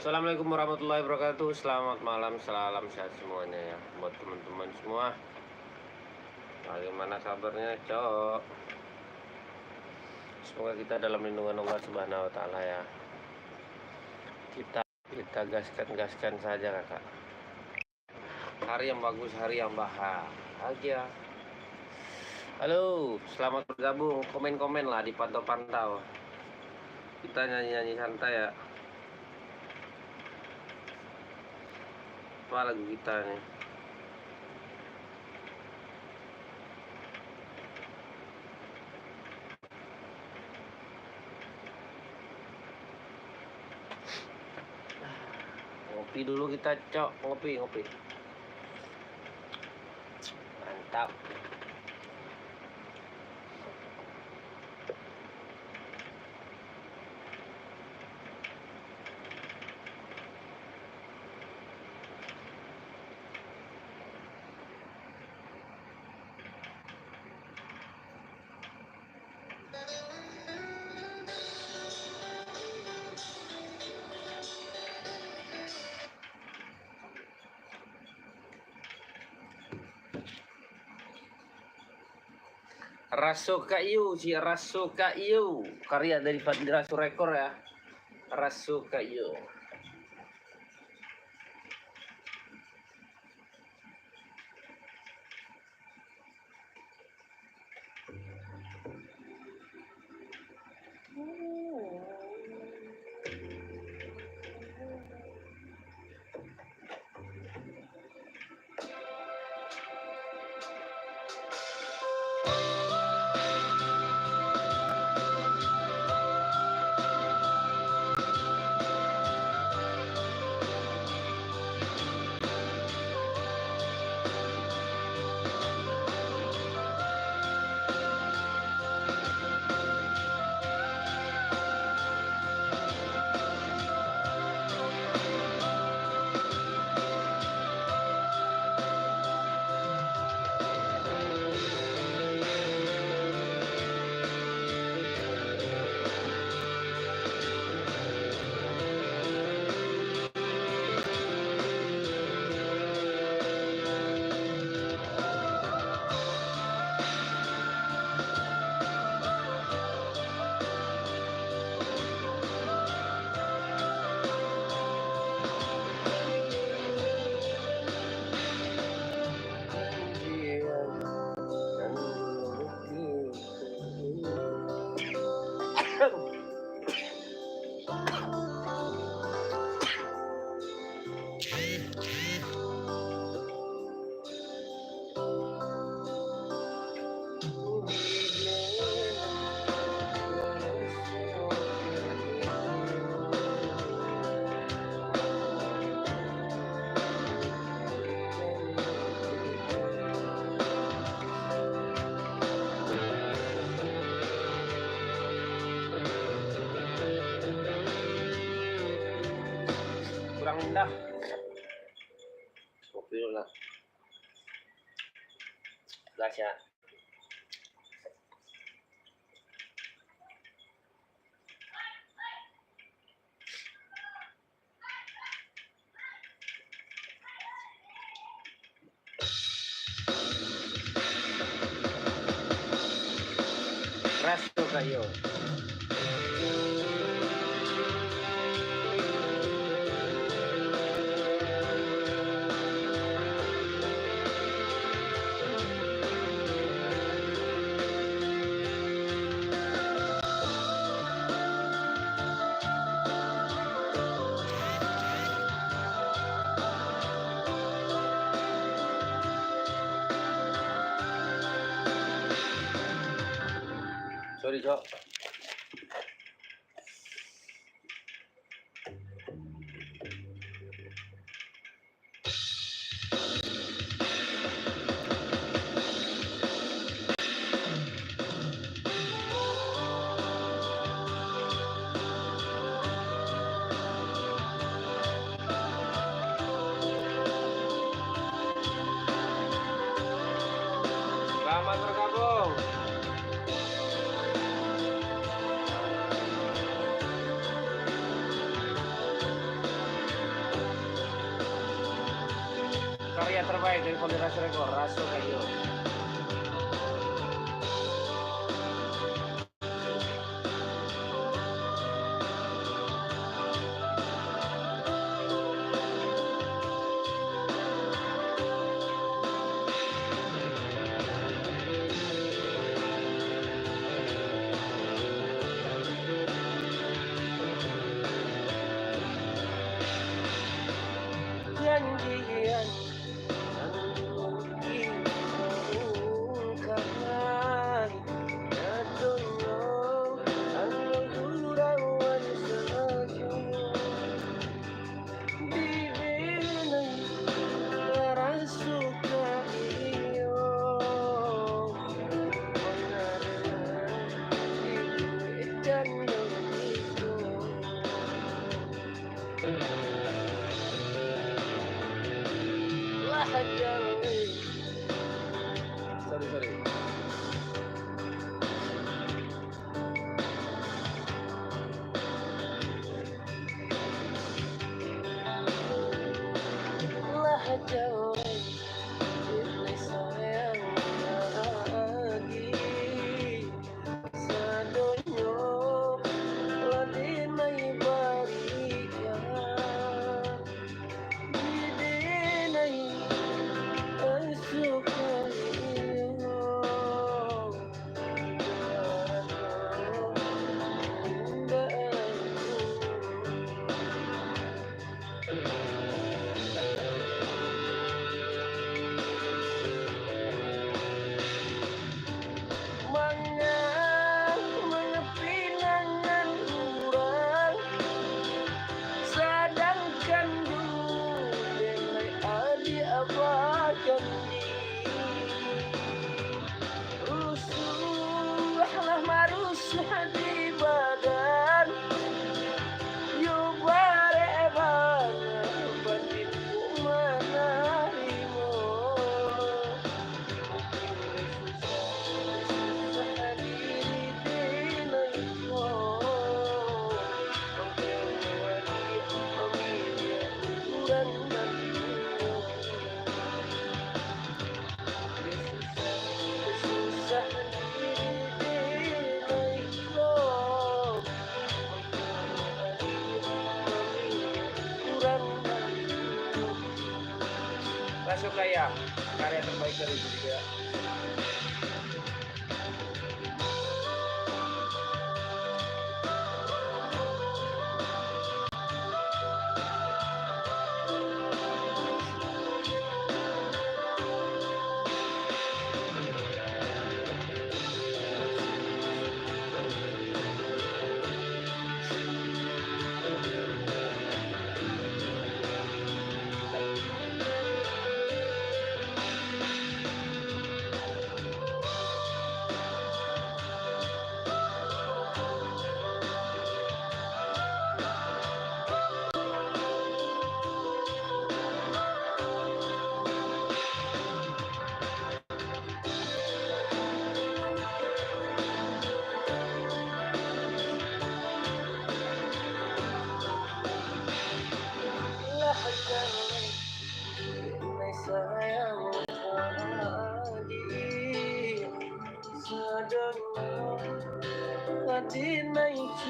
Assalamualaikum warahmatullahi wabarakatuh. Selamat malam, salam sehat semuanya ya buat teman-teman semua. Bagaimana kabarnya, Cok? Semoga kita dalam lindungan Allah Subhanahu wa taala ya. Kita gaskan saja, Kakak. Hari yang bagus, hari yang bahagia. Halo, selamat bergabung. Komen-komen lah, dipantau-pantau. Kita nyanyi-nyanyi santai ya. Apa lagu kita nih? Ngopi dulu kita, Cok. Ngopi. Mantap. Rasuka Iu karya dari Fadli Rasu Rekor ya. Rasuka Iu. Kurang indah. Kopi dulu lah. Gas ya. Rasuka Iu. Sorry, Cok. Selamat bergabung. karya terbaik dari Federasi Rekor Rasuka Iyo. Janjian sorry. Jauh ini sayang lagi sadonyo ladin mai barikan didenai asuka iyo mengepinangan urang sedangkan denai adi abakan rusuhlah marusuh di badan yo bare bana batinku manarimo Rasuka ya, karya terbaik dari juga. Sayang lagi sadar hati naik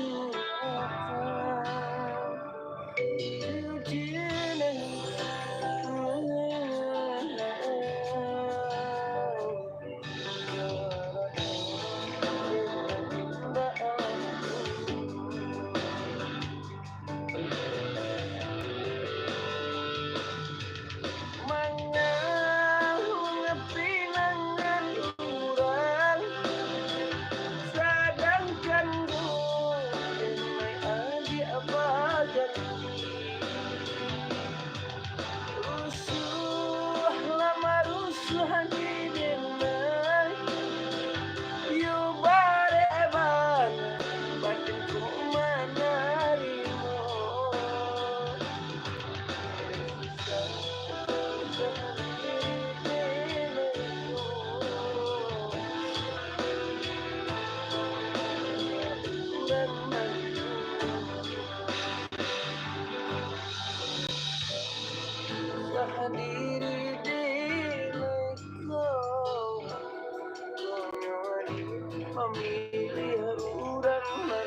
hadiri memilihmu dan menunggu.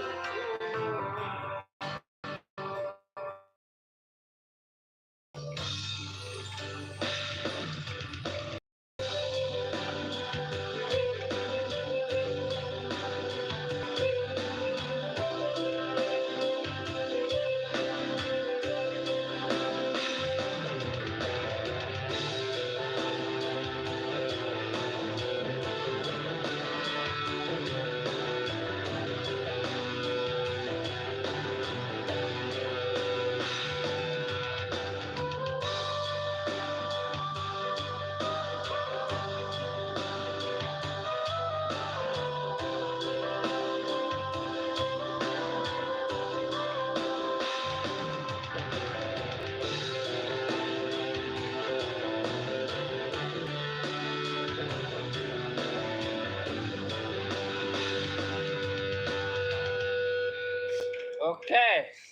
Oke,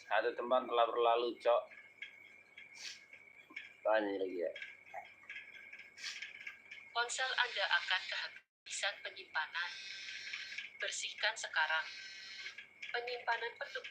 satu teman telah berlalu, Cok. Tanya lagi ya. Ponsel Anda akan kehabisan penyimpanan. Bersihkan sekarang. Penyimpanan penuh.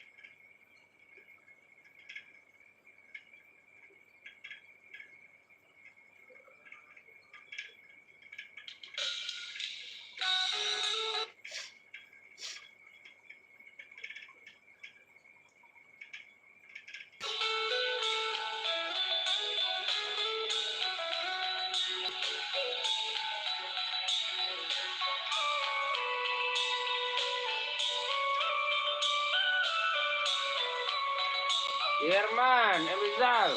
Irman, Emizal.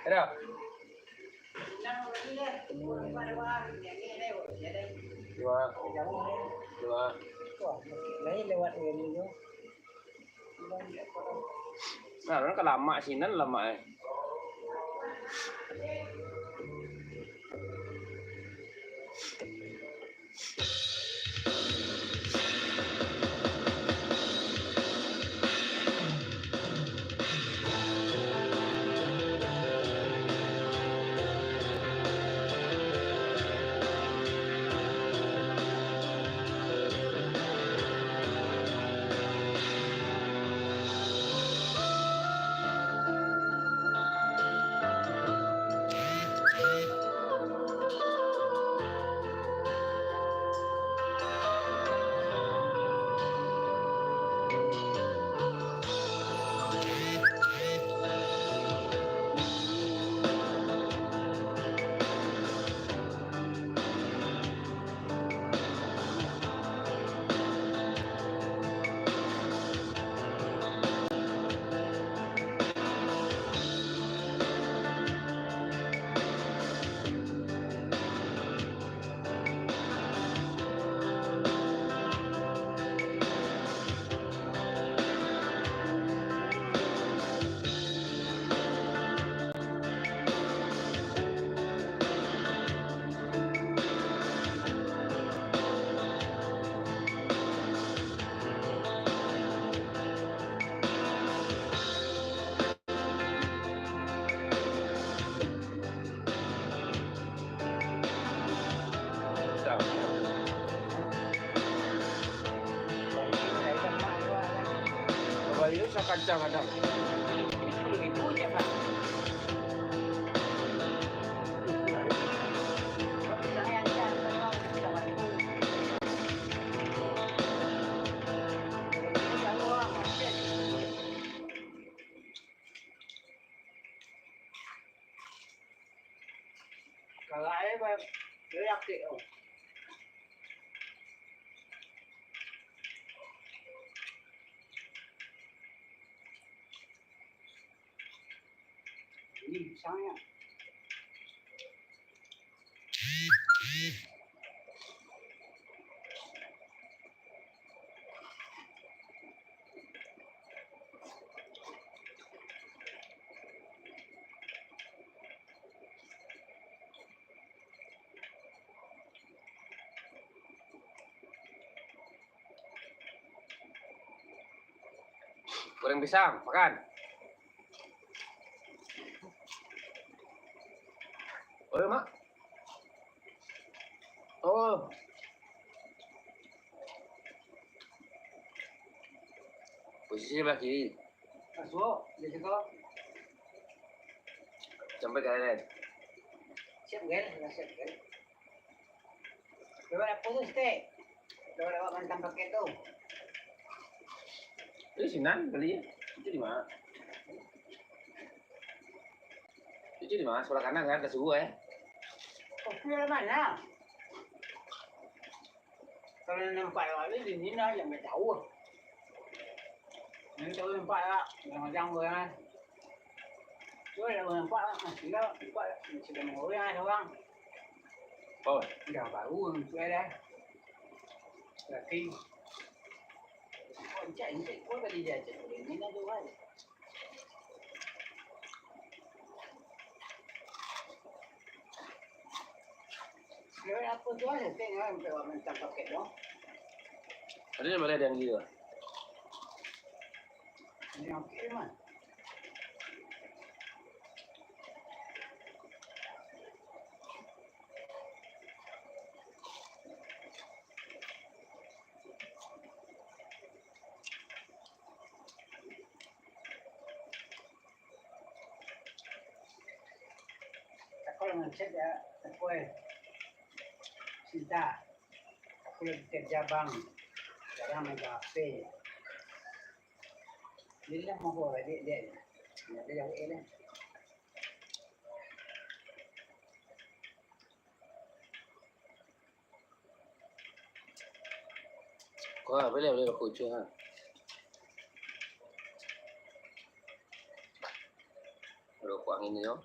Ada. Dua. Nah, orang kan lama sih, nan lama ya. Bayu sa kadang-kadang. Begitu Pak. Kalau ayah Lelaki oh. Ini pisangnya. Goreng pisang, makan. Oh, Mak. Oh. Posisi sebelah kiri. Masuk, di situ. Sampai ke lain. Siap gel, siap gel. Coba apa tu steak? Coba lewat mantan paket tu. Ini Sinan kali ya. Itu di mana? Itu di mana? Sebelah kanan kan, kasih gua ya. Oh, kira mana? Kalau nampak lagi di sini lah, yang tahu. Yang tahu nampak lah, yang macam orang. Coba dah nampak lah, masih lah, nampak lah. Sudah mengorang ada orang. Oh, Dah baru, sudah dah. Laki. Oh, encik, kau tadi dia cik. Ini nak jual. Kira apa tu ada tengok sampai mantan paket tu. tadi boleh ada yang gitu. Ini okey man. Kalau ngecek ya, apa Cinta, aku lagi kerja bang, jarang main HP. Dia lah mau dia yang ini. Wah, boleh aku cuci ha. Rokok angin ni yo.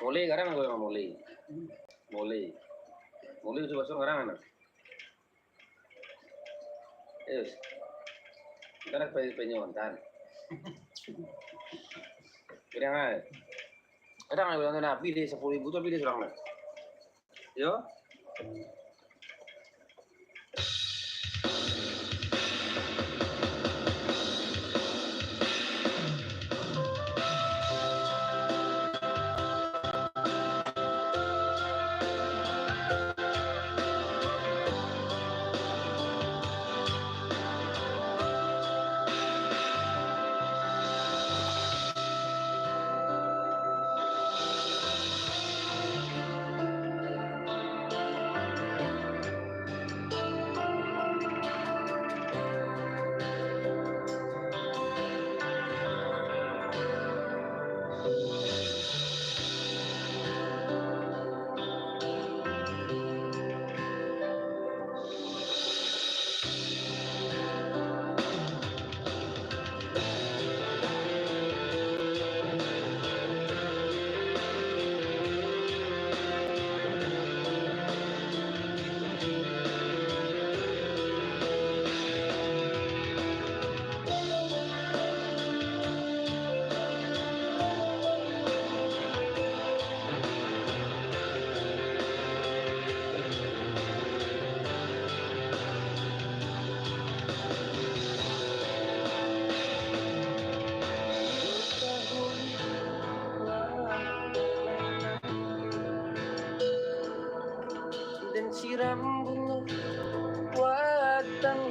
Mulai sekarang aku memang mulai. Mulai itu bahasa sekarang mana? Yes. Sekarang penyontan. Kira mana? Kadang ada bilang Nabi dia 10.000 tapi dia seorang lah. Yo. siram bunga watang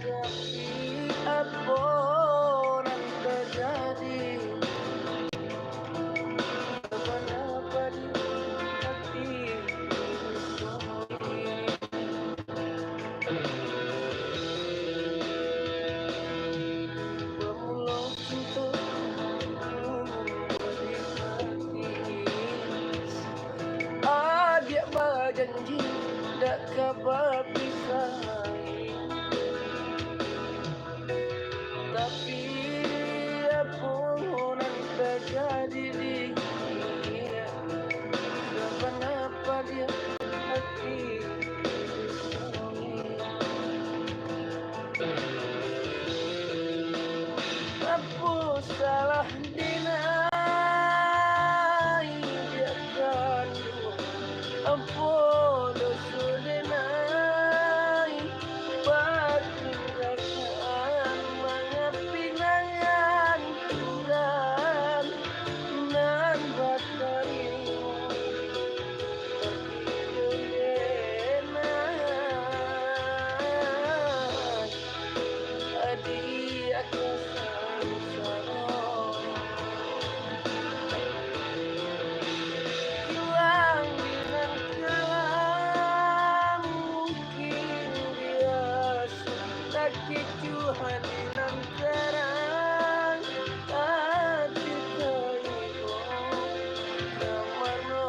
tapi apa yang terjadi kenapa di hati janji dak kabar bisa, tapi ampunan terjadi di dia. Kenapa dia hati apa salah dinai dia kandung, apa dosa dinai bertinggalkan mengepinangan turan nan batarimu adi aku hilang dengan kalam mungkin dia sudah kecuhan dengan terang hati kaimu kamar malu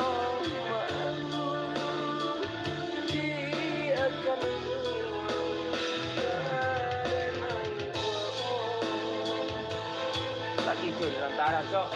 dia akan lagi itu dalam tanah cok.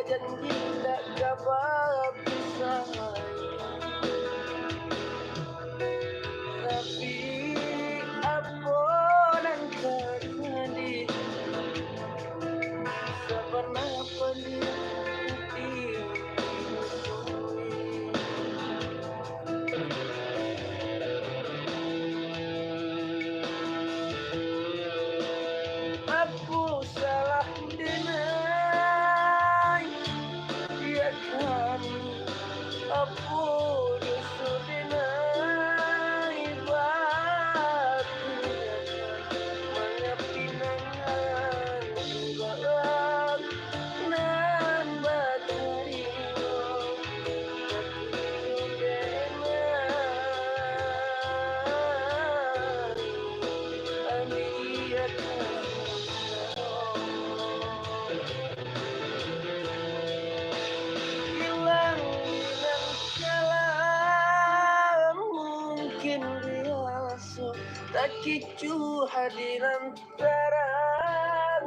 Janji tak kabar bisa, tapi apa dan terjadi sebenarnya aku salah denai dia kan aku dosa denai batin mengepinangan ulang nan batarimu hilang dengan kalam mungkin dia tak kicu hadiran terang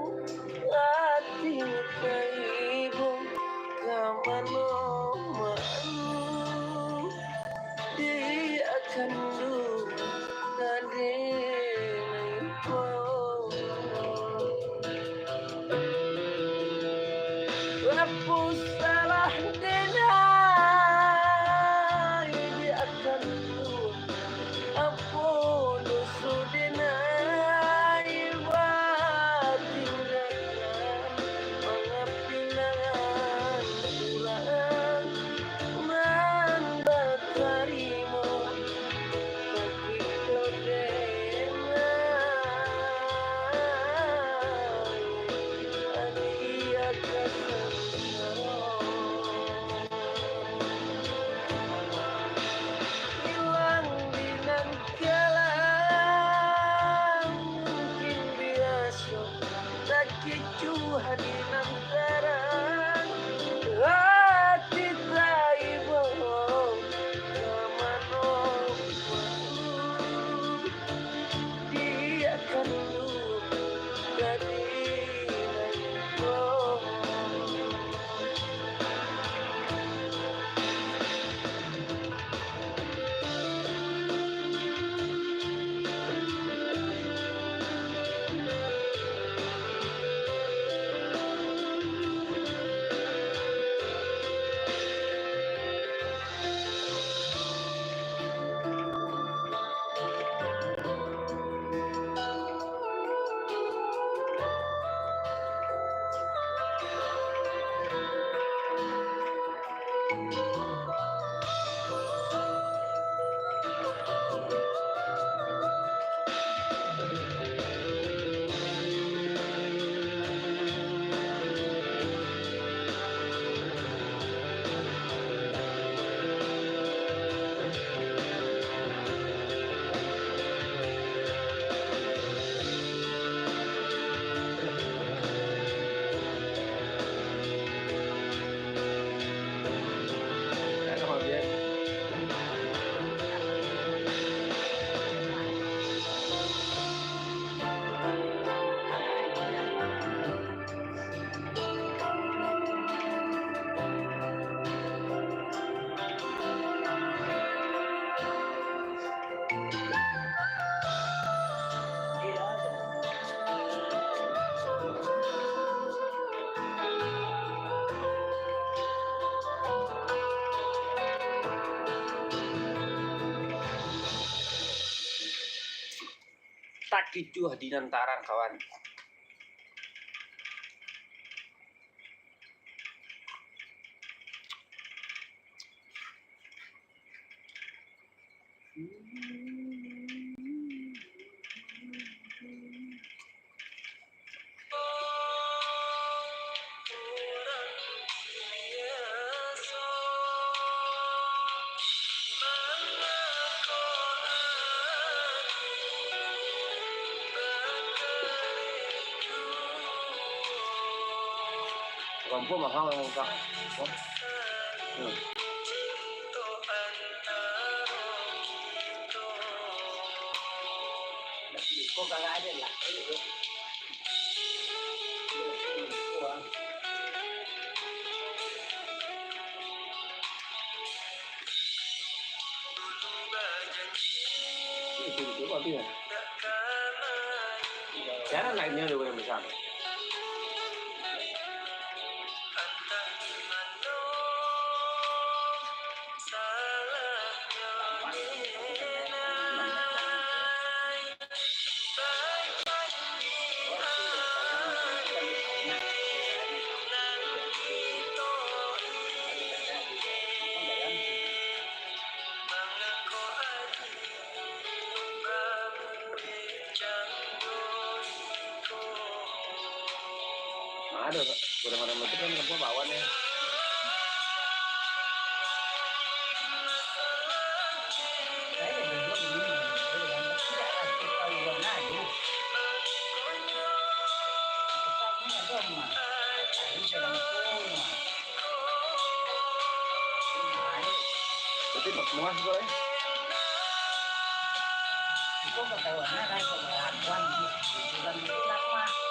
hati ibu kamano malu dia akan aku salah denai dia akan aku dosa denai batingan mengepinangan ulang nan batarimu begitu denai dia akan kicuh di nantarang kawan. Lampu mahal yang kak. Kok kagak ada lah. Itu apa ya? Jangan naiknya udah yang besar. Ada barang-barang itu kan lampu bawaan ya. Berarti muas boleh. Kok ketahuan ada kok bukan itu nak mah.